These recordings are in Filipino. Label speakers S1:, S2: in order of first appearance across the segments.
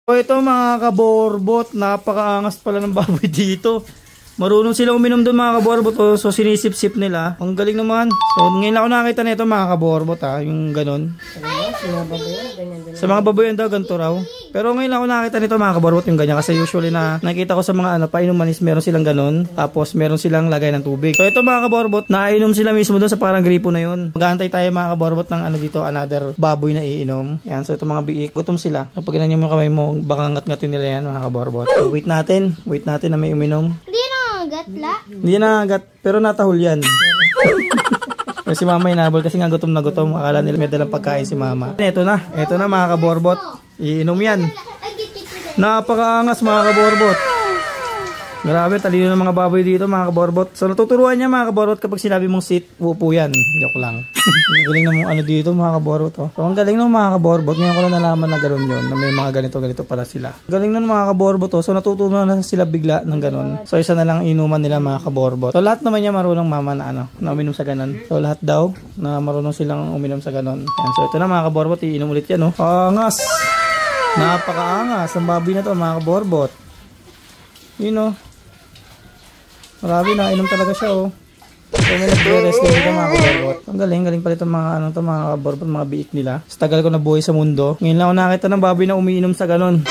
S1: So ito mga kaborbot, napakaangas pala ng baboy dito. Marunong sila uminom doon mga kaborbot, so sinisip-sip nila. Ang galing naman. So ngayon ako nakita nito mga kaborbot yung ganon. Sa mga baboyan daw ganito raw. Pero ngayon ako nakita nito mga kaborbot yung ganyan. Kasi usually na nakita ko sa mga painuman is meron silang ganon. Tapos meron silang lagay ng tubig. So ito mga kaborbot, nainom sila mismo doon sa parang gripo na yun. Mag-aantay tayo mga kaborbot ng dito, another baboy na iinom. Yan, so ito mga biik, gutom sila. Kapag ganyan yung kamay mo, baka ngat-ngatin nila yan mga kaborbot. So wait natin na may uminom. Hindi na agat, pero natahol yan. Si mama inabol kasi nga gutom na gutom. Akala nila may dalang pagkain si mama. Ito na mga kaborbot. Iinom yan. Napakaangas mga kaborbot. Grabe, talino ng mga baboy dito mga kaborbot. So natuturuan niya mga kaborbot kapag sinabi mong sit, upo yan. Joke lang. Galing na mong dito mga kaborbot. So ang galing ng mga kaborbot. Ngayon ko lang nalaman na gano'n yun. Na may mga ganito pala sila. Galing ng mga kaborbot. So natutunan na sila bigla ng gano'n. So isa na lang inuman nila mga kaborbot. So lahat naman niya marunong mama na na uminom sa gano'n. So lahat daw na marunong silang uminom sa gano'n. So ito na mga kaborbot. Iinom ulit yan. Angas. Napakaangas. Ang baboy na to mga kaborbot. Marami na, inom talaga siya So may nagre-rest dito mga kaborbot. Ang galing pala itong mga mga kaborbot, mga biik nila. Sa tagal ko na buhay sa mundo. Ngayon lang ako nakita ng baboy na umiinom sa ganon.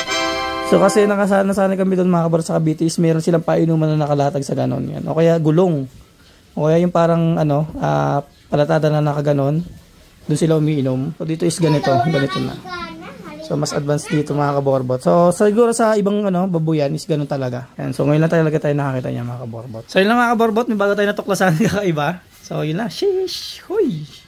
S1: So kasi nasanay kami doon mga kaborbot sa Cavite is meron silang painuman na nakalatag sa ganon. Yan. O kaya gulong. O kaya yung parang palatada na nakaganon. Doon sila umiinom. So dito is ganito na. So mas advanced dito mga kaborbot. So siguro sa ibang babuyan is ganun talaga. Yan. So ngayon lang talaga tayo nakakita niya mga kaborbot. So yun lang mga kaborbot, may bago tayo natuklasan kakaiba. So yun na. Sheesh. Hoy.